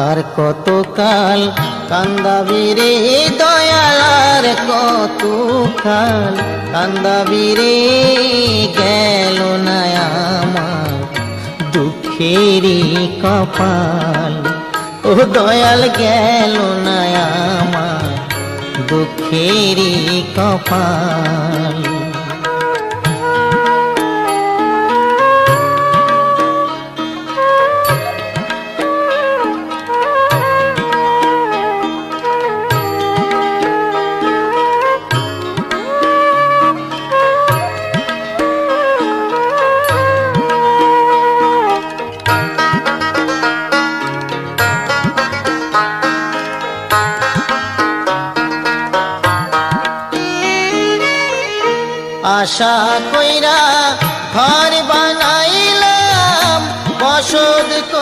আর কতকাল কান্দাবি রে দয়াল, আর কতকাল কান্দাবি রে, গেল না আমার দুঃখেরই কপাল। ও দয়াল গেল না আমার দুঃখেরই কপাল। আশা কইরা ঘর বানাইলাম, বসত